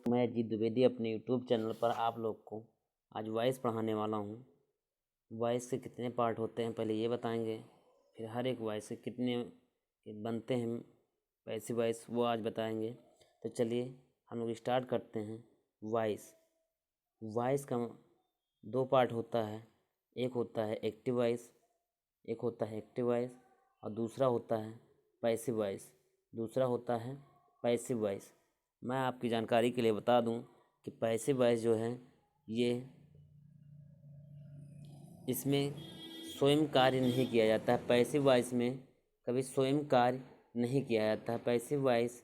मैं अजीत द्विवेदी अपने YouTube channel पर आप लोग को आज वॉइस पढ़ाने वाला हूँ। वॉइस के कितने पार्ट होते हैं पहले ये बताएंगे, फिर हर एक वॉइस के कितने बनते हैं पैसिव वॉइस वो आज बताएंगे। तो चलिए हम लोग स्टार्ट करते हैं। वॉइस वॉइस का दो पार्ट होता है, एक होता है एक्टिव वॉइस, एक होता है एक्टिव वॉइस और दूसरा होता है पैसिव वॉइस, दूसरा होता है पैसिव वॉइस। मैं आपकी जानकारी के लिए बता दूं कि पैसिव वॉइस जो है ये इसमें स्वयं कार्य नहीं किया जाता है। पैसिव वॉइस में कभी स्वयं कार्य नहीं किया जाता है। पैसिव वॉइस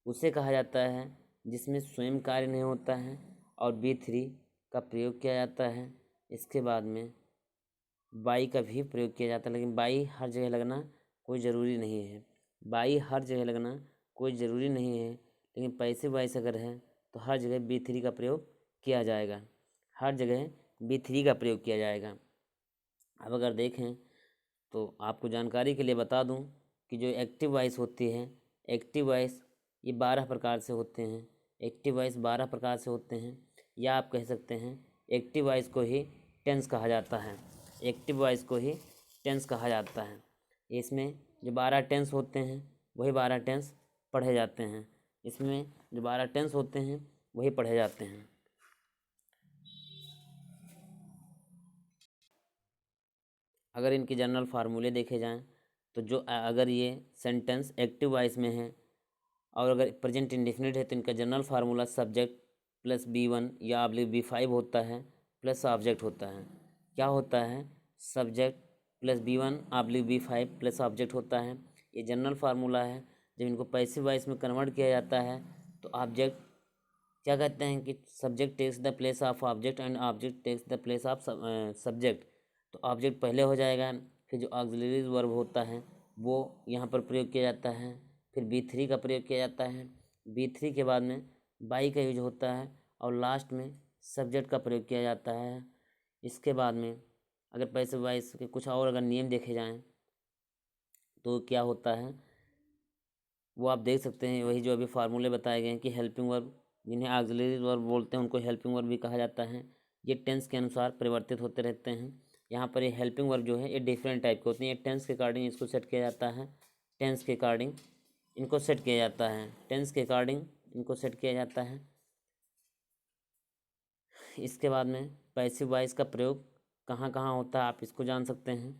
उसे कहा जाता है जिसमें स्वयं कार्य नहीं होता है और B3 का प्रयोग किया जाता है। इसके बाद में बाई का भी प्रयोग किया जाता है, लेकिन बाई हर जगह लगना कोई ज़रूरी नहीं है। बाई हर जगह लगना कोई ज़रूरी नहीं है, लेकिन पैसिव वॉइस अगर है तो हर जगह B3 का प्रयोग किया जाएगा, हर जगह B3 का प्रयोग किया जाएगा। अब अगर देखें तो आपको जानकारी के लिए बता दूं कि जो एक्टिव वॉइस होती है, एक्टिव वॉइस ये 12 प्रकार से होते हैं। एक्टिव वॉइस 12 प्रकार से होते हैं, या आप कह सकते हैं एक्टिव वॉइस को ही टेंस कहा जाता है। एक्टिव वॉइस को ही टेंस कहा जाता है। इसमें जो 12 टेंस होते हैं वही 12 टेंस पढ़े जाते हैं। इसमें जो 12 टेंस होते हैं वही पढ़े जाते हैं। अगर इनके जनरल फार्मूले देखे जाएं तो जो अगर ये सेंटेंस एक्टिव वॉइस में है और अगर प्रेजेंट इंडेफिनिट है तो इनका general formula subject plus B1 या B5 होता है प्लस ऑब्जेक्ट होता है। क्या होता है? Subject plus B1 B5 plus object होता है। ये जनरल फार्मूला है। जब इनको पैसिव वॉइस में कन्वर्ट किया जाता है तो ऑब्जेक्ट क्या कहते हैं कि subject takes the place of object and object takes the place of subject. तो ऑब्जेक्ट पहले हो जाएगा, फिर जो ऑक्सिलरी वर्ब होता है वो यहाँ पर प्रयोग किया जाता है, फिर B3 का प्रयोग किया जाता है। B3 के बाद में बाई का यूज होता है और लास्ट में सब्जेक्ट का प्रयोग किया जाता है। इसके बाद में अगर पैसिव वॉइस के कुछ और अगर नियम देखे जाएं तो क्या होता है वो आप देख सकते हैं। वही जो अभी फार्मूले बताए गए हैं कि हेल्पिंग वर्ब जिन्हें ऑक्सिलरी वर्ब बोलते हैं उनको हेल्पिंग वर्ब भी कहा जाता है। ये टेंस के अनुसार परिवर्तित होते रहते हैं। यहाँ पर ये हेल्पिंग वर्ब जो है ये डिफरेंट टाइप के होते हैं। ये टेंस के अकॉर्डिंग इसको सेट किया जाता है, टेंस के अकॉर्डिंग इनको सेट किया जाता है, टेंस के अकॉर्डिंग इनको सेट किया जाता है। इसके बाद में पैसिव वॉइस का प्रयोग कहाँ कहाँ होता है आप इसको जान सकते हैं।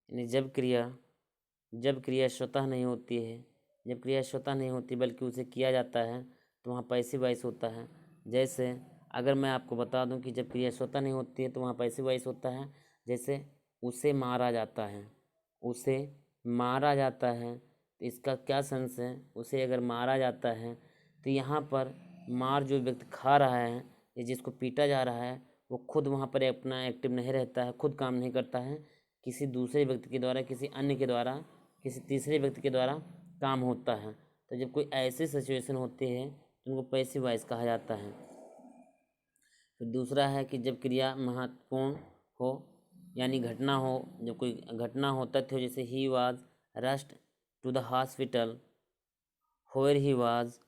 यानी जब क्रिया स्वतः नहीं होती है, जब क्रिया स्वतः नहीं होती बल्कि उसे किया जाता है तो वहाँ पैसिव वॉइस होता है। जैसे अगर मैं आपको बता दूं कि जब क्रिया स्वतः नहीं होती है तो वहाँ पैसिव वॉइस होता है। जैसे उसे मारा जाता है, उसे मारा जाता है तो इसका क्या सेंस है? उसे अगर मारा जाता है तो यहाँ पर मार जो व्यक्ति खा रहा है या जिसको पीटा जा रहा है वो खुद वहाँ पर अपना एक्टिव नहीं रहता है, खुद काम नहीं करता है, किसी दूसरे व्यक्ति के द्वारा, किसी अन्य के द्वारा, किसी तीसरे व्यक्ति के द्वारा काम होता है। तो जब कोई ऐसी सिचुएशन होती है तो उनको पैसिव वॉइस कहा जाता है। फिर दूसरा है कि जब क्रिया महत्वपूर्ण हो यानी घटना हो, जब कोई घटना हो, तथ्य हो, जैसे he was rushed to the hospital where he was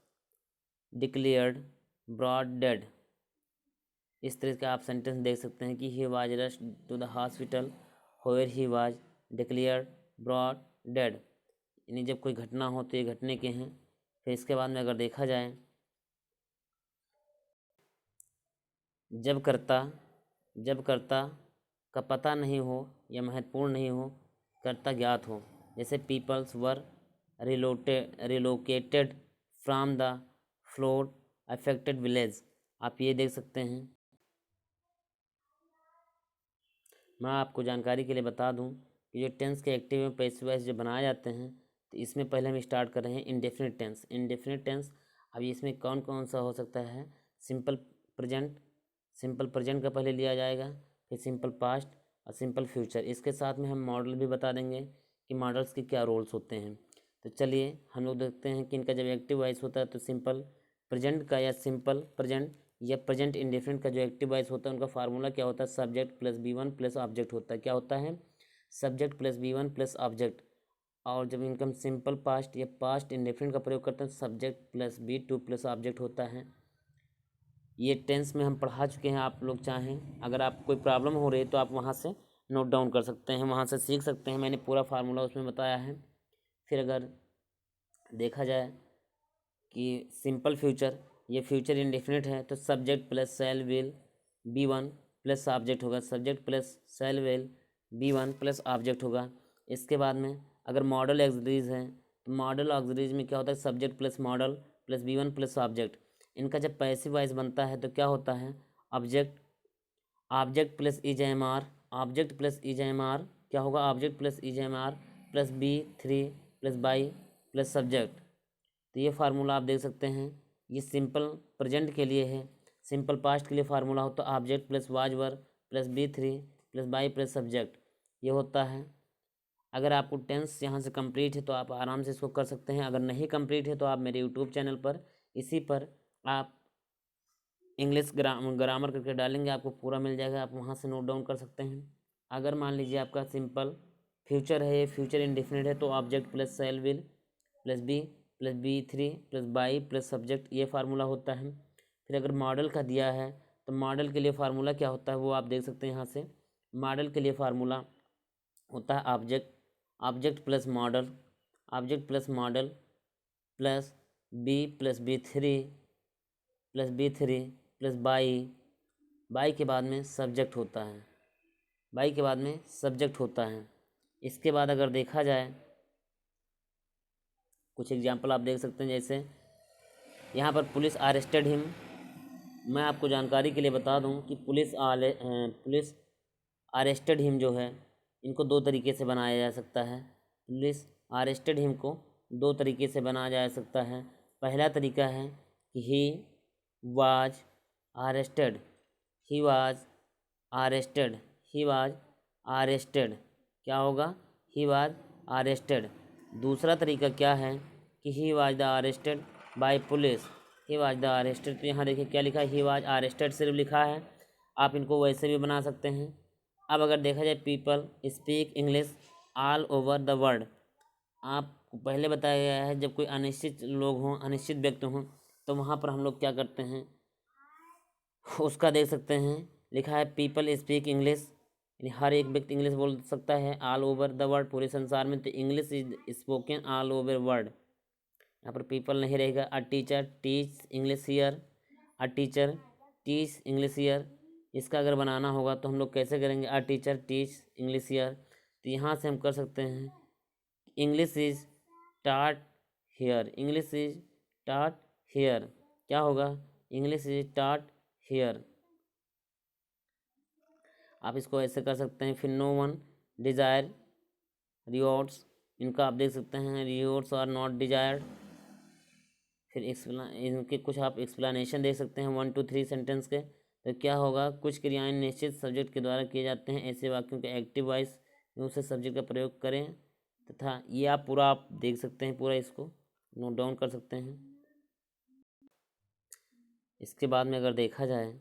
declared brought dead. इस तरह का आप सेंटेंस देख सकते हैं कि he was rushed to the hospital where he was declared brought dead. यानी जब कोई घटना हो तो ये घटने के हैं। फिर इसके बाद में अगर देखा जाए जब कर्ता का पता नहीं हो या महत्वपूर्ण नहीं हो, कर्ता ज्ञात हो, जैसे peoples were relocated from the flood affected village. आप ये देख सकते हैं। मैं आपको जानकारी के लिए बता दूं कि जो टेंस के एक्टिव में पैसिव वॉइस जो बनाए जाते हैं तो इसमें पहले हम स्टार्ट कर रहे हैं इंडेफिनिट टेंस। इंडेफिनिट टेंस अब इसमें कौन कौन सा हो सकता है? सिंपल प्रेजेंट का पहले लिया जाएगा, फिर सिंपल पास्ट और सिंपल फ्यूचर। इसके साथ में हम मॉडल भी बता देंगे कि मॉडल्स के क्या रोल्स होते हैं। तो चलिए हम लोग देखते हैं कि इनका जब एक्टिव वॉइस होता है तो सिंपल प्रेजेंट का या सिंपल प्रेजेंट या प्रेजेंट इंडेफिनिट का जो एक्टिव वॉइस होता है उनका फार्मूला क्या होता है? Subject plus B1 plus object होता है। क्या होता है? Subject plus B1 plus object और जब इनकम सिंपल पास्ट या पास्ट इंडेफिनिट का प्रयोग करते हैं subject plus V two plus object होता है। ये टेंस में हम पढ़ा चुके हैं। आप लोग चाहें अगर आप कोई प्रॉब्लम हो रही है तो आप वहाँ से नोट डाउन कर सकते हैं, वहाँ से सीख सकते हैं। मैंने पूरा फार्मूला उसमें बताया है। फिर अगर देखा जाए कि सिंपल फ्यूचर, ये फ्यूचर इंडेफिनिट है तो subject plus shall will be one plus object होगा, subject plus shall will be one plus object होगा। इसके बाद में अगर मॉडल ऑक्सिलरीज है तो मॉडल ऑक्सिलरीज में क्या होता है, subject plus modal plus V one plus object. इनका जब पैसिव वॉइस बनता है तो क्या होता है, object object plus is am are, object plus is am are क्या होगा, object plus is am are plus V three plus by plus subject. तो ये फार्मूला आप देख सकते हैं। ये सिंपल प्रेजेंट के लिए है। सिंपल पास्ट के लिए फार्मूला हो तो object plus was were plus V three plus by plus subject ये होता है। अगर आपको टेंस यहाँ से कंप्लीट है तो आप आराम से इसको कर सकते हैं। अगर नहीं कंप्लीट है तो आप मेरे यूट्यूब चैनल पर इसी पर आप इंग्लिश ग्रामर करके डालेंगे, आपको पूरा मिल जाएगा, आप वहाँ से नोट डाउन कर सकते हैं। अगर मान लीजिए आपका सिंपल फ्यूचर है, ये फ्यूचर इंडेफिनिट है तो object plus shall will plus V three plus by plus subject ये फार्मूला होता है। फिर अगर मॉडल का दिया है तो मॉडल के लिए फार्मूला क्या होता है वो आप देख सकते हैं यहाँ से। मॉडल के लिए फार्मूला होता है object plus modal plus V three plus by के बाद में सब्जेक्ट होता है, बाई के बाद में सब्जेक्ट होता है। इसके बाद अगर देखा जाए कुछ एग्जाम्पल आप देख सकते हैं, जैसे यहाँ पर पुलिस अरेस्टेड हिम। मैं आपको जानकारी के लिए बता दूं कि पुलिस अरेस्टेड हिम जो है इनको दो तरीके से बनाया जा सकता है। पुलिस अरेस्टेड हिम को दो तरीके से बनाया जा सकता है। पहला तरीका है कि he was arrested, he was arrested क्या होगा, ही वाज अरेस्टेड। दूसरा तरीका क्या है कि he was the arrested bye police, he was the arrested. तो यहाँ देखिए क्या लिखा है, ही वाज अरेस्टेड सिर्फ लिखा है। आप इनको वैसे भी बना सकते हैं। अब अगर देखा जाए people speak English all over the world, आपको पहले बताया गया है जब कोई अनिश्चित लोग हों, अनिश्चित व्यक्ति हों तो वहाँ पर हम लोग क्या करते हैं, उसका देख सकते हैं लिखा है पीपल स्पीक इंग्लिश, हर एक व्यक्ति इंग्लिश बोल सकता है ऑल ओवर द वर्ल्ड पूरे संसार में। तो English is spoken all over world, यहाँ पर पीपल नहीं रहेगा। A teacher teach English here, a teacher teach English here. इसका अगर बनाना होगा तो हम लोग कैसे करेंगे, a teacher teach English here. तो यहाँ से हम कर सकते हैं इंग्लिश इज टाट हेयर, इंग्लिश इज टाट हेयर क्या होगा, इंग्लिश इज टाट हेयर। आप इसको ऐसे कर सकते हैं। फिर नो वन डिज़ायर रिवॉर्ड्स, इनका आप देख सकते हैं रिवॉर्ड्स आर नॉट डिजायर्ड। फिर इनके कुछ आप एक्सप्लेनेशन देख सकते हैं 1 to 3 सेंटेंस के। तो क्या होगा, कुछ क्रियाएं निश्चित सब्जेक्ट के द्वारा किए जाते हैं, ऐसे वाक्यों के एक्टिव वॉइस में उसे सब्जेक्ट का प्रयोग करें तथा ये आप पूरा आप देख सकते हैं, पूरा इसको नोट डाउन कर सकते हैं। इसके बाद में अगर देखा जाए,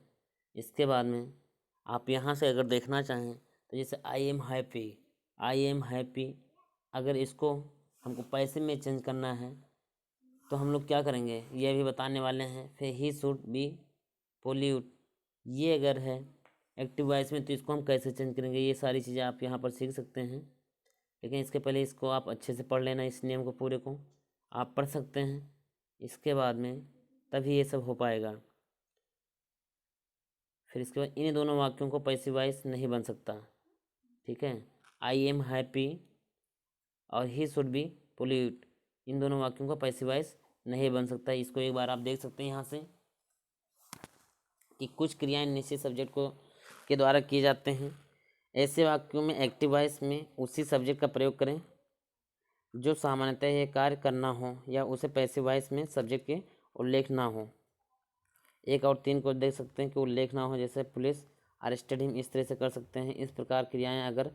इसके बाद में आप यहाँ से अगर देखना चाहें तो जैसे आई एम हैप्पी अगर इसको हमको पैसे में चेंज करना है तो हम लोग क्या करेंगे ये भी बताने वाले हैं। फिर ही शुड बी पोल्यूट, ये अगर है एक्टिव वॉइस में तो इसको हम कैसे चेंज करेंगे, ये सारी चीज़ें आप यहाँ पर सीख सकते हैं। लेकिन इसके पहले इसको आप अच्छे से पढ़ लेना, इस नियम को पूरे को आप पढ़ सकते हैं। इसके बाद में तभी ये सब हो पाएगा। फिर इसके बाद इन दोनों वाक्यों को पैसिव वॉइस नहीं बन सकता, ठीक है। आई एम हैप्पी और ही शुड बी पोल्यूट, इन दोनों वाक्यों का पैसिव वॉइस नहीं बन सकता। इसको एक बार आप देख सकते हैं यहाँ से कि कुछ क्रियाएं निश्चित सब्जेक्ट को के द्वारा किए जाते हैं, ऐसे वाक्यों में एक्टिव वॉइस में उसी सब्जेक्ट का प्रयोग करें जो सामान्यतः यह कार्य करना हो या उसे पैसिव वॉइस में सब्जेक्ट के उल्लेख ना हो। 1 और 3 को देख सकते हैं कि उल्लेख ना हो, जैसे पुलिस अरेस्टेड हिम, इस तरह से कर सकते हैं। इस प्रकार क्रियाएं अगर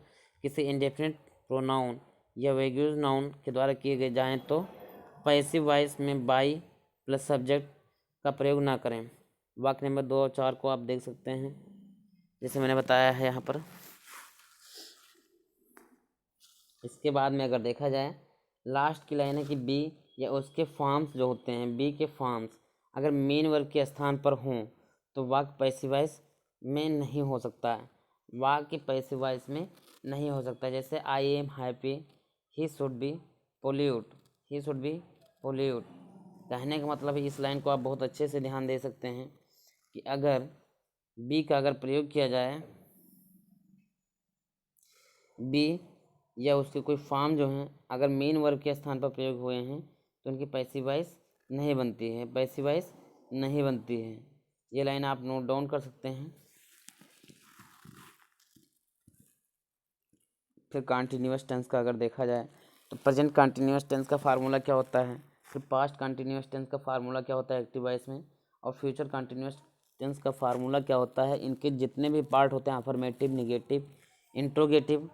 किसी इंडेफिनिट प्रोनाउन या वेग्यूज नाउन के द्वारा किए गए जाएँ तो पैसिव वॉइस में बाई प्लस सब्जेक्ट का प्रयोग ना करें। वाक्य नंबर 2 और 4 को आप देख सकते हैं जैसे मैंने बताया है यहाँ पर। इसके बाद में अगर देखा जाए लास्ट की लाइन है कि बी या उसके फॉर्म्स जो होते हैं, बी के फॉर्म्स अगर मेन वर्ब के स्थान पर हों तो वाक्य पैसिव वॉइस में नहीं हो सकता है, वाक्य पैसिव वॉइस में नहीं हो सकता। जैसे I am happy, he should be pollute, he should be pollute. कहने का मतलब है, इस लाइन को आप बहुत अच्छे से ध्यान दे सकते हैं कि अगर बी का अगर प्रयोग किया जाए, बी या उसके कोई फॉर्म जो हैं अगर मेन वर्ब के स्थान पर प्रयोग हुए हैं तो उनकी पैसिव वॉइस नहीं बनती है, पैसिव वॉइस नहीं बनती है। ये लाइन आप नोट डाउन कर सकते हैं। फिर कंटिन्यूअस टेंस का अगर देखा जाए तो प्रेजेंट कंटिन्यूअस टेंस का फार्मूला क्या होता है, फिर पास्ट कंटिन्यूअस टेंस का फार्मूला क्या होता है एक्टिव वॉइस में, और फ्यूचर कंटिन्यूअस टेंस का फार्मूला क्या होता है। इनके जितने भी पार्ट होते हैं, अफर्मेटिव, निगेटिव, इंट्रोगेटिव,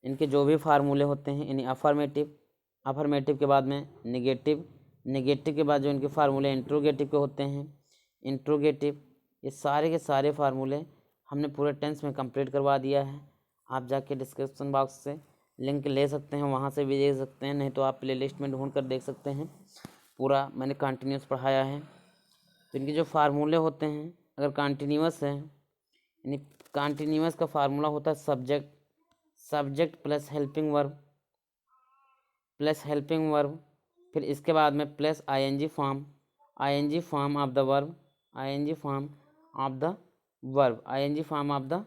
इनके जो भी फार्मूले होते हैं, यानी अफर्मेटिव के बाद में निगेटिव, निगेटिव के बाद जो इनके फार्मूले इंट्रोगेटिव के होते हैं, इंट्रोगेटिव, ये सारे के सारे फार्मूले हमने पूरे टेंस में कंप्लीट करवा दिया है। आप जाके डिस्क्रिप्शन बॉक्स से लिंक ले सकते हैं, वहाँ से भी देख सकते हैं, नहीं तो आप प्ले लिस्ट में ढूंढ कर देख सकते हैं। पूरा मैंने कंटिन्यूस पढ़ाया है। तो इनके जो फार्मूले होते हैं अगर कंटिन्यूस है, यानी कंटिन्यूस का फार्मूला होता है सब्जेक्ट प्लस हेल्पिंग वर्ब, फिर इसके बाद में plus ING form, ING form of the verb, ING form of the verb, ING form of the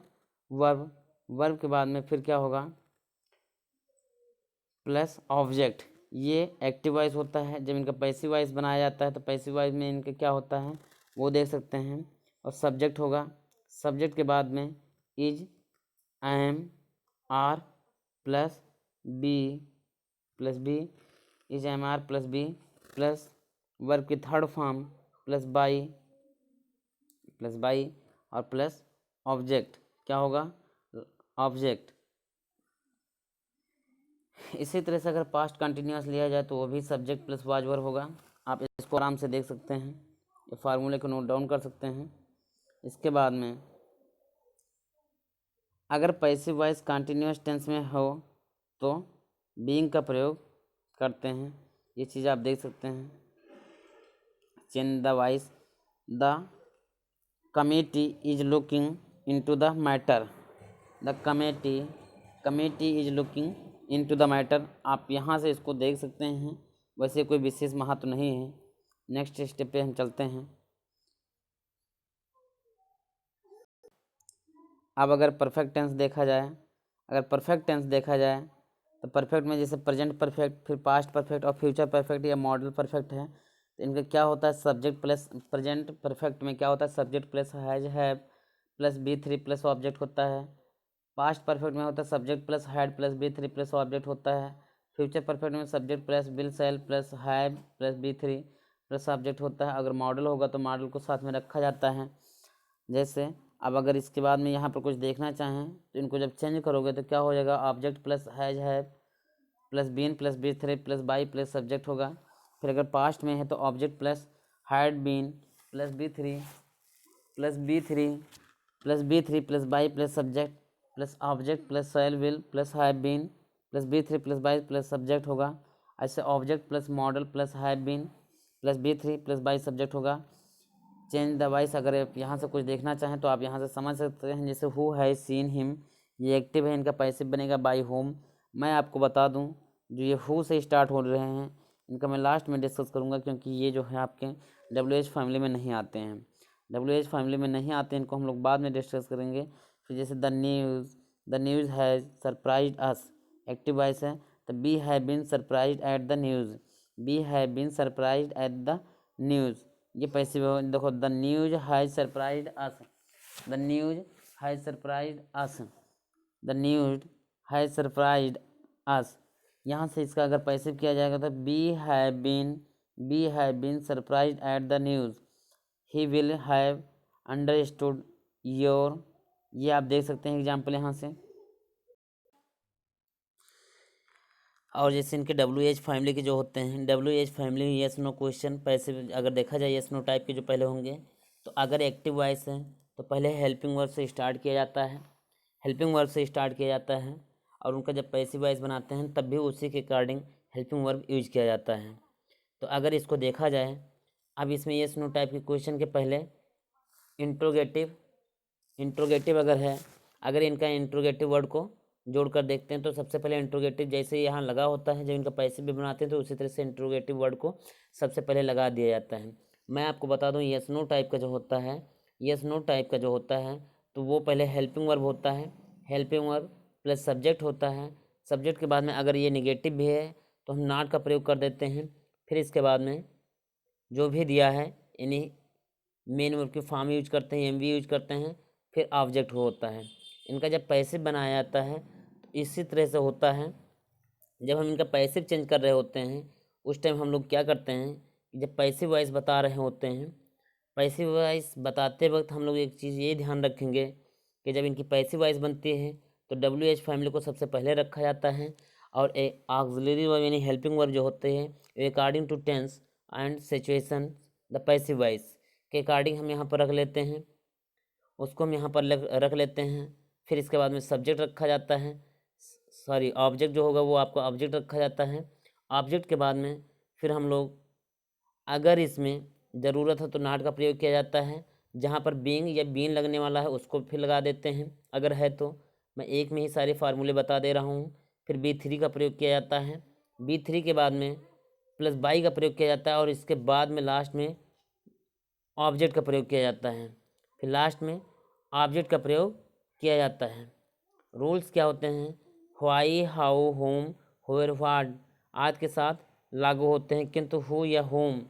verb, verb के बाद में फिर क्या होगा, प्लस ऑब्जेक्ट। ये एक्टिव वॉइस होता है। जब इनका पैसिव वॉइस बनाया जाता है तो पैसिव वॉइस में इनका क्या होता है वो देख सकते हैं। और सब्जेक्ट होगा, सब्जेक्ट के बाद में is, am, are plus be, is, am, are plus be, plus verb की थर्ड फॉर्म प्लस बाई, और प्लस ऑब्जेक्ट। क्या होगा, ऑब्जेक्ट। इसी तरह से अगर पास्ट कंटिन्यूस लिया जाए तो वो भी सब्जेक्ट प्लस वाज वर्ब होगा। आप इसको आराम से देख सकते हैं, ये फार्मूले को नोट डाउन कर सकते हैं। इसके बाद में अगर पैसिव वॉइस कंटिन्यूस टेंस में हो तो बीइंग का प्रयोग करते हैं। ये चीज़ आप देख सकते हैं। Change the voice, the committee is looking into the matter, the committee is looking into the matter. आप यहाँ से इसको देख सकते हैं, वैसे कोई विशेष महत्व नहीं है। नेक्स्ट स्टेप पे हम चलते हैं। अब अगर परफेक्ट टेंस देखा जाए, तो परफेक्ट में जैसे प्रेजेंट परफेक्ट, फिर पास्ट परफेक्ट और फ्यूचर परफेक्ट या मॉडल परफेक्ट है। तो इनका क्या होता है, सब्जेक्ट प्लस, प्रेजेंट परफेक्ट में क्या होता है, subject plus have plus B3 plus object होता है। पास्ट परफेक्ट में होता है subject plus had plus B3 plus object होता है। फ्यूचर परफेक्ट में subject plus will shell plus have plus B3 plus object होता है। अगर मॉडल होगा तो मॉडल को साथ में रखा जाता है। जैसे अब अगर इसके बाद में यहाँ पर कुछ देखना चाहें तो इनको जब चेंज करोगे तो क्या हो जाएगा, object plus have plus been plus B3 plus by plus subject होगा। फिर अगर पास्ट में है तो object plus had been plus B3 plus by plus subject plus object plus shall will plus have been plus B3 plus by plus subject होगा। ऐसे object plus modal plus have been plus B3 plus by subject होगा। Change the voice, अगर आप यहाँ से कुछ देखना चाहें तो आप यहाँ से समझ सकते हैं। जैसे हु हैज़ सीन हिम, ये एक्टिव है, इनका पैसिव बनेगा बाई होम। मैं आपको बता दूं जो ये हु से स्टार्ट हो रहे हैं इनका मैं लास्ट में डिस्कस करूँगा, क्योंकि ये जो है आपके WH फैमिली में नहीं आते हैं, WH फैमिली में नहीं आते हैं, इनको हम लोग बाद में डिस्कस करेंगे। फिर जैसे the news has surprised us, active voice है तो we have been surprised at the news, we have been surprised at the news. ये पैसिव हो। देखो the news has surprised us, the news has surprised us, the news has surprised us. यहाँ से इसका अगर passive किया जाएगा तो we have been surprised at the news, he will have understood your. ये आप देख सकते हैं एग्जाम्पल यहाँ से। और जैसे इनके WH फैमिली के जो होते हैं, WH family yes no question passive अगर देखा जाए येस नो टाइप के जो पहले होंगे, तो अगर एक्टिव वॉइस है तो पहले हेल्पिंग वर्ब से स्टार्ट किया जाता है, और उनका जब पैसिव वॉइस बनाते हैं तब भी उसी के अकॉर्डिंग हेल्पिंग वर्ब यूज किया जाता है। तो अगर इसको देखा जाए, अब इसमें यस नो टाइप के क्वेश्चन के पहले इंट्रोगेटिव अगर है, अगर इनका इंट्रोगेटिव वर्ड को जोड़ कर देखते हैं तो सबसे पहले इंट्रोगेटिव जैसे यहाँ लगा होता है, जब इनका पैसिव भी बनाते हैं तो उसी तरह से इंट्रोगेटिव वर्ड को सबसे पहले लगा दिया जाता है। मैं आपको बता दूँ, यस नो टाइप का जो होता है, यस नो टाइप का जो होता है तो वो पहले हेल्पिंग वर्ब होता है, हेल्पिंग वर्ब प्लस सब्जेक्ट होता है। सब्जेक्ट के बाद में अगर ये निगेटिव भी है तो हम नॉट का प्रयोग कर देते हैं। फिर इसके बाद में जो भी दिया है इन्हीं मेन वर्ब की फॉर्म यूज करते हैं, एम वी यूज करते हैं, फिर ऑब्जेक्ट होता है। इनका जब पैसिव बनाया जाता है तो इसी तरह से होता है। जब हम इनका पैसिव चेंज कर रहे होते हैं उस टाइम हम लोग क्या करते हैं कि जब पैसिव वॉइस बता रहे होते हैं, पैसिव वॉइस बताते वक्त हम लोग एक चीज़ ये ध्यान रखेंगे कि जब इनकी पैसिव वॉइस बनती है तो डब्ल्यू एच फैमिली को सबसे पहले रखा जाता है, और एक ऑक्सिलरी वर्ब यानी हेल्पिंग वर्ब जो होते हैं according to tense and situation the passive voice के अकॉर्डिंग हम यहाँ पर रख लेते हैं, उसको हम यहाँ पर रख लेते हैं। फिर इसके बाद में सब्जेक्ट रखा जाता है, सॉरी ऑब्जेक्ट जो होगा वो आपका ऑब्जेक्ट रखा जाता है। ऑब्जेक्ट के बाद में फिर हम लोग अगर इसमें ज़रूरत है तो नॉट का प्रयोग किया जाता है, जहाँ पर बीइंग या बीन लगने वाला है उसको फिर लगा देते हैं अगर है तो। मैं एक में ही सारे फार्मूले बता दे रहा हूँ। फिर B3 का प्रयोग किया जाता है, B3 के बाद में प्लस बाई का प्रयोग किया जाता है, और इसके बाद में लास्ट में ऑब्जेक्ट का प्रयोग किया जाता है। फिर लास्ट में ऑब्जेक्ट का प्रयोग किया जाता है। रूल्स क्या होते हैं, why, how, whom, where, what आज के साथ लागू होते हैं, किंतु हु या होम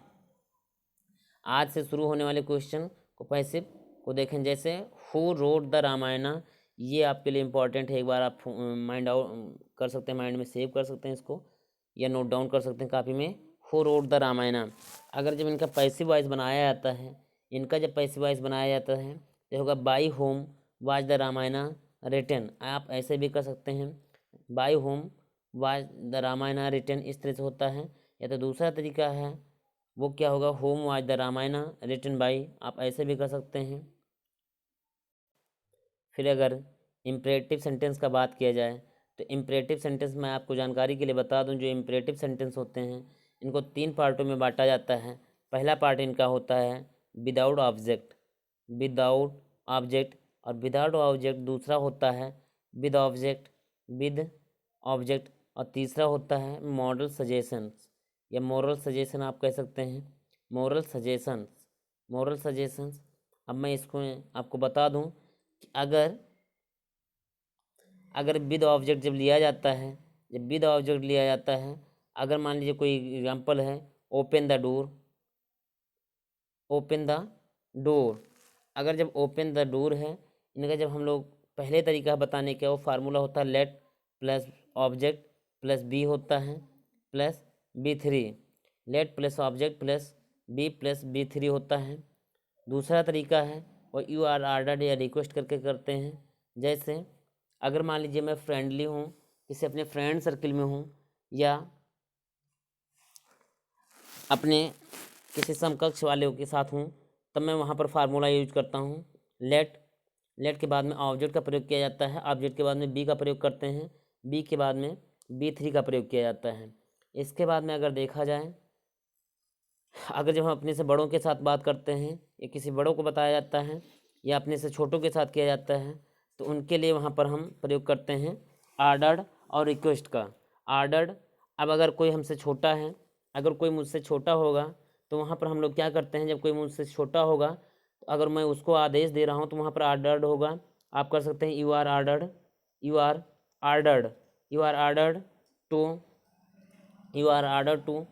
आज से शुरू होने वाले क्वेश्चन को पैसिव को देखें। जैसे हु रोड द रामायणा, ये आपके लिए इम्पॉर्टेंट है, एक बार आप माइंड आउट कर सकते हैं, माइंड में सेव कर सकते हैं इसको, या नोट डाउन कर सकते हैं कापी में। हु रोड द रामायणा अगर जब इनका पैसिव वॉइस बनाया जाता है, इनका जब पैसिव वॉइस बनाया जाता है तो होगा by whom was the Ramayana written. आप ऐसे भी कर सकते हैं, by whom was the Ramayana written, इस तरह से होता है। या तो दूसरा तरीका है वो क्या होगा, whom was the Ramayana written by, आप ऐसे भी कर सकते हैं। फिर अगर इम्परेटिव सेंटेंस का बात किया जाए तो इम्परेटिव सेंटेंस मैं आपको जानकारी के लिए बता दूं, जो इम्परेटिव सेंटेंस होते हैं इनको 3 पार्टों में बांटा जाता है। पहला पार्ट इनका होता है विदाउट ऑब्जेक्ट, विदाउट ऑब्जेक्ट, और विदाउट ऑब्जेक्ट दूसरा होता है विद ऑब्जेक्ट, विद ऑब्जेक्ट, और तीसरा होता है मॉडल सजेशंस या मोरल सजेशन आप कह सकते हैं, मोरल सजेशंस, मोरल सजेशंस। अब मैं इसको आपको बता दूं कि अगर विद ऑब्जेक्ट जब लिया जाता है, जब विद ऑब्जेक्ट लिया जाता है, अगर मान लीजिए कोई एग्जांपल है open the door, open the door, अगर जब ओपन द डोर है इनका जब हम लोग पहले तरीका बताने का वो फार्मूला होता है let plus object plus be होता है plus B3, let plus object plus B+B3 होता है। दूसरा तरीका है और यू आर ऑर्डर्ड या रिक्वेस्ट करके करते हैं। जैसे अगर मान लीजिए मैं फ्रेंडली हूँ, किसी अपने फ्रेंड सर्किल में हूँ, या अपने किसी समकक्ष वाले के साथ हूँ, तब मैं वहाँ पर फार्मूला यूज करता हूँ लेट। लेट के बाद में ऑब्जेक्ट का प्रयोग किया जाता है, ऑब्जेक्ट के बाद में बी का प्रयोग करते हैं, बी के बाद में B3 का प्रयोग किया जाता है। इसके बाद में अगर देखा जाए, अगर जब हम अपने से बड़ों के साथ बात करते हैं या किसी बड़ों को बताया जाता है या अपने से छोटों के साथ किया जाता है तो उनके लिए वहाँ पर हम प्रयोग करते हैं ऑर्डर्ड और रिक्वेस्ट का। ऑर्डर्ड, अब अगर कोई हमसे छोटा है, अगर कोई मुझसे छोटा होगा तो वहाँ पर हम लोग क्या करते हैं, जब कोई मुझसे छोटा होगा तो अगर मैं उसको आदेश दे रहा हूँ तो वहाँ पर ऑर्डर्ड होगा। आप कर सकते हैं you are ordered, you are ordered, you are ordered to, you are ordered to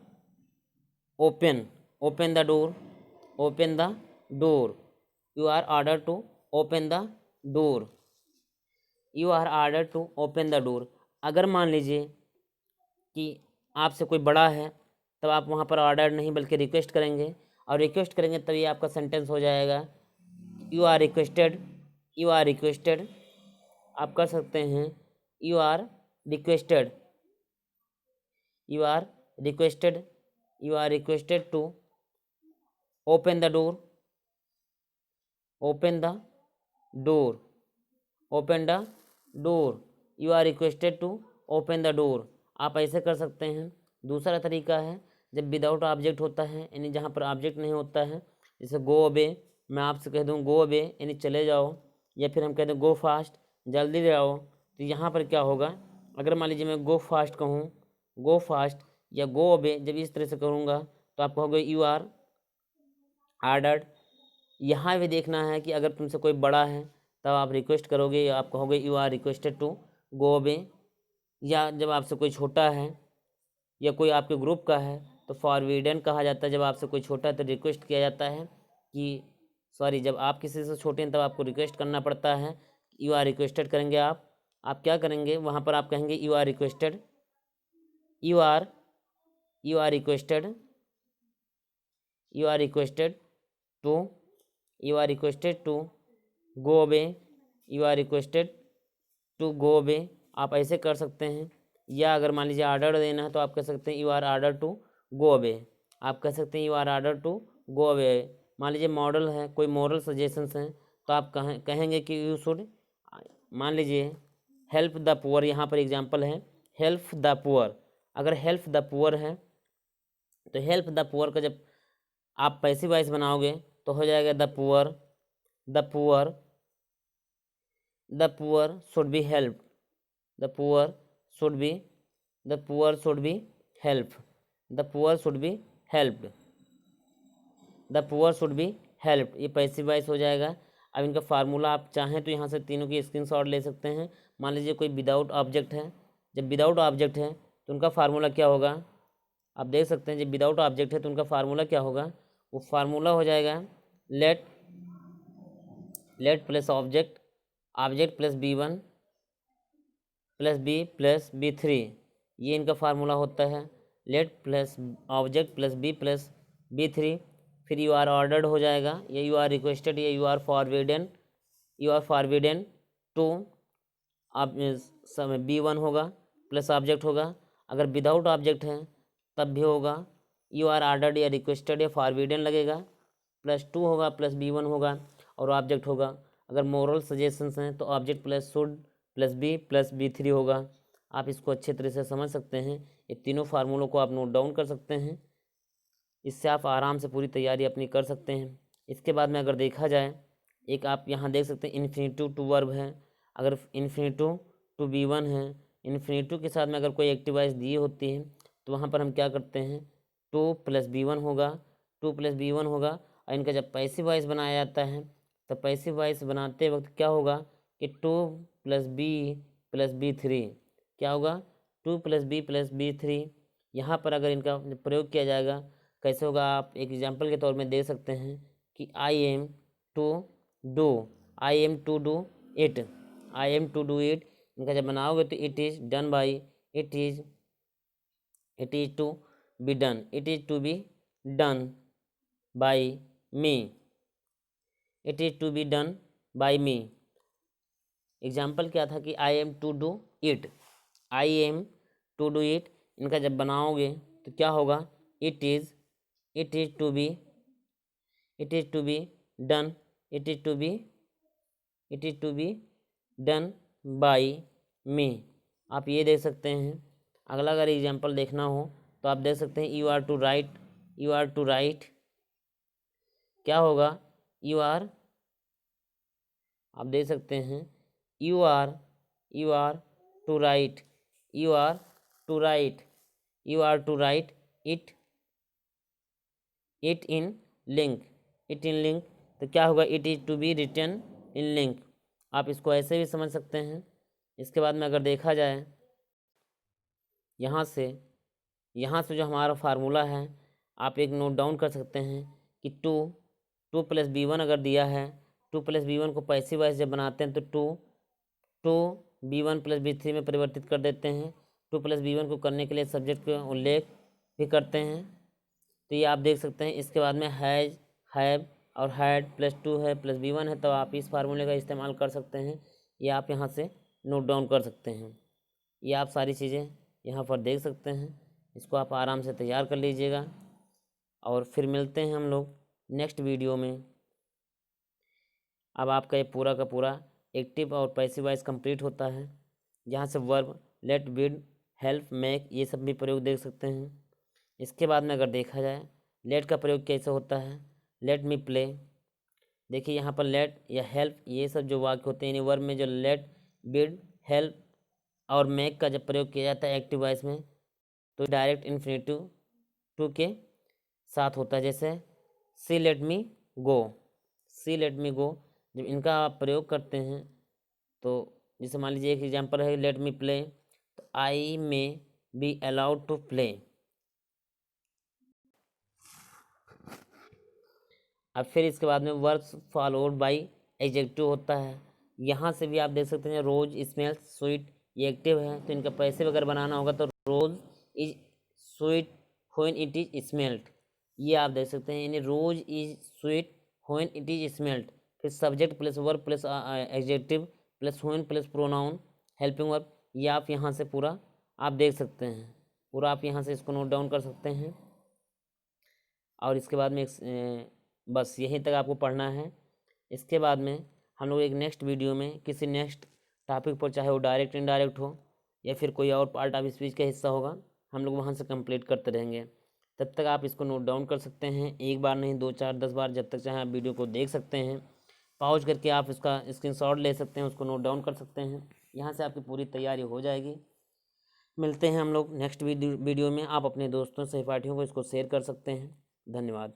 open, open the door, open the door, you are ordered to open the door, you are ordered to open the door। अगर मान लीजिए कि आपसे कोई बड़ा है तब आप वहाँ पर ऑर्डर नहीं बल्कि रिक्वेस्ट करेंगे, और रिक्वेस्ट करेंगे तभी आपका सेंटेंस हो जाएगा you are requested, you are requested. आप कर सकते हैं you are requested, you are requested, you are requested to open the door, open the door, open the door, you are requested to open the door। आप ऐसे कर सकते हैं दूसरा तरीका है जब विदाउट ऑब्जेक्ट होता है, यानी जहाँ पर ऑब्जेक्ट नहीं होता है, जैसे गो अवे, मैं आपसे कह दूँ गो अवे यानी चले जाओ, या फिर हम कह दें गो फास्ट, जल्दी जाओ। तो यहाँ पर क्या होगा, अगर मान लीजिए मैं गो फास्ट कहूँ, गो फास्ट या गो अवे, जब इस तरह से करूँगा तो आप कहोगे यू आर ऑर्डर्ड। यहाँ भी देखना है कि अगर तुमसे कोई बड़ा है तब आप रिक्वेस्ट करोगे, या आप कहोगे you are requested to go away. या जब आपसे कोई छोटा है या कोई आपके ग्रुप का है तो फॉरवर्डन कहा जाता है। जब आपसे कोई छोटा है तो रिक्वेस्ट किया जाता है कि सॉरी, जब आप किसी से छोटे हैं तब आपको रिक्वेस्ट करना पड़ता है, यू आर रिक्वेस्टेड करेंगे आप क्या करेंगे, वहाँ पर आप कहेंगे you are requested, you are requested, you are requested to, you are requested to go away, you are requested to go away, आप ऐसे कर सकते हैं। या अगर मान लीजिए ऑर्डर देना है तो आप कह सकते हैं you are order to go away, आप कह सकते हैं you are order to go away. मान लीजिए मॉडल है, कोई मॉडल सजेशंस हैं तो आप कहेंगे कि यू शुड, मान लीजिए हेल्प द पुअर, यहाँ पर एग्जांपल है हेल्प द पुअर। अगर हेल्प द पुअर है तो हेल्प द पुअर का जब आप पैसिव वॉइस बनाओगे तो हो जाएगा the poor, the poor, the poor should be help, the poor should be, the poor should be help, the poor should be helped, the poor should be help, ये passive voice हो जाएगा। अब इनका formula आप चाहें तो यहाँ से तीनों की स्क्रीनशॉट ले सकते हैं। मान लीजिए कोई विदाउट ऑब्जेक्ट है, जब विदाउट ऑब्जेक्ट है तो उनका फार्मूला क्या होगा, आप देख सकते हैं जब विदाउट ऑब्जेक्ट है तो उनका फार्मूला क्या होगा, वो फार्मूला हो जाएगा let plus object, object plus B1 plus B plus B3, ये इनका फार्मूला होता है। Let plus object plus B plus B3, फिर यू आर ऑर्डर्ड हो जाएगा, या यू आर रिक्वेस्टेड, या you are forbidden, you are forbidden to, आप समय B1 होगा प्लस ऑब्जेक्ट होगा। अगर विदाउट ऑब्जेक्ट है तब भी होगा यू आर ऑर्डर्ड या रिक्वेस्टेड या फॉरवर्डन लगेगा, +2 होगा प्लस B1 होगा और ऑब्जेक्ट होगा। अगर मोरल सजेशंस हैं तो object plus should plus B plus B3 होगा। आप इसको अच्छे तरह से समझ सकते हैं, ये तीनों फार्मूलों को आप नोट डाउन कर सकते हैं, इससे आप आराम से पूरी तैयारी अपनी कर सकते हैं। इसके बाद में अगर देखा जाए, एक आप यहाँ देख सकते हैं इन्फिनेटिव टू वर्ब है। अगर इन्फिनेटिव टू B1 है, इन्फिनेटिव के साथ में अगर कोई एक्टिव वॉइस दी होती है तो वहाँ पर हम क्या करते हैं, 2 प्लस B1 होगा, 2 प्लस B1 होगा। और इनका जब पैसिव वॉइस बनाया जाता है तो पैसिव वॉइस बनाते वक्त क्या होगा कि 2 प्लस B प्लस B3, क्या होगा 2 प्लस B प्लस B3। यहाँ पर अगर इनका प्रयोग किया जाएगा कैसे होगा, आप एक एग्जाम्पल के तौर में दे सकते हैं कि I am to do, I am to do it, I am to do it, इनका जब बनाओगे तो it is done by, it is to be done, it is to be done by me, it is to be done by me. Example क्या था कि I am to do it, I am to do it, इनका जब बनाओगे तो क्या होगा, it is to be, it is to be done, it is to be, it is to be done by me. आप ये देख सकते हैं। अगला अगर एग्जाम्पल देखना हो तो आप देख सकते हैं you are to write, you are to write, क्या होगा यू आर, आप देख सकते हैं you are to write, you are to write, you are to write it, it in link, it in link, तो क्या होगा it is to be written in link. आप इसको ऐसे भी समझ सकते हैं। इसके बाद में अगर देखा जाए यहाँ से जो हमारा फार्मूला है आप एक नोट डाउन कर सकते हैं कि 2 प्लस B1 अगर दिया है, 2 प्लस B1 को पैसिव वॉइस जब बनाते हैं तो 2 B1 प्लस B3 में परिवर्तित कर देते हैं। 2 प्लस B1 को करने के लिए सब्जेक्ट का उल्लेख भी करते हैं। तो ये आप देख सकते हैं। इसके बाद में हैज़, हैव और हैड +2 है प्लस B1 है, तो आप इस फार्मूले का इस्तेमाल कर सकते हैं। ये आप यहाँ से नोट डाउन कर सकते हैं। ये आप सारी चीज़ें यहाँ पर देख सकते हैं। इसको आप आराम से तैयार कर लीजिएगा और फिर मिलते हैं हम लोग नेक्स्ट वीडियो में। अब आपका ये पूरा का पूरा एक्टिव और पैसिव वॉइस कंप्लीट होता है। जहाँ से वर्ब लेट, विड, हेल्प, मेक, ये सब भी प्रयोग देख सकते हैं। इसके बाद में अगर देखा जाए लेट का प्रयोग कैसे होता है, लेट मी प्ले। देखिए यहाँ पर लेट या हेल्प ये सब जो वाक्य होते हैं, इन वर्ब में जो लेट, बिड, हेल्प और मेक का जब प्रयोग किया जाता है एक्टिव वॉइस में, तो डायरेक्ट इन्फिनेटिव टू के साथ होता है। जैसे सी लेट मी गो, सी लेट मी गो, जब इनका आप प्रयोग करते हैं तो जैसे मान लीजिए एक एग्जांपल है लेट मी प्ले, तो I may be allowed to play. अब फिर इसके बाद में वर्ब्स फॉलोड बाई एडजेक्टिव होता है। यहाँ से भी आप देख सकते हैं रोज स्मेल्स स्वीट, ये एक्टिव है तो इनका पैसिव अगर बनाना होगा तो rose is sweet when it is smelled, ये आप देख सकते हैं, यानी rose is sweet when it is smelled. फिर subject plus verb plus adjective plus when plus pronoun helping verb, ये आप यहाँ से पूरा आप देख सकते हैं, पूरा आप यहाँ से इसको नोट डाउन कर सकते हैं। और इसके बाद में बस यहीं तक आपको पढ़ना है। इसके बाद में हम लोग एक नेक्स्ट वीडियो में किसी नेक्स्ट टॉपिक पर, चाहे वो डायरेक्ट इनडायरेक्ट हो या फिर कोई और पार्ट ऑफ स्पीच का हिस्सा होगा, हम लोग वहाँ से कंप्लीट करते रहेंगे। तब तक आप इसको नोट डाउन कर सकते हैं, एक बार नहीं 2 4 10 बार, जब तक चाहे आप वीडियो को देख सकते हैं। पॉज करके आप इसका स्क्रीनशॉट ले सकते हैं, उसको नोट डाउन कर सकते हैं। यहाँ से आपकी पूरी तैयारी हो जाएगी। मिलते हैं हम लोग नेक्स्ट वीडियो में। आप अपने दोस्तों सहपाठियों को इसको शेयर कर सकते हैं। धन्यवाद।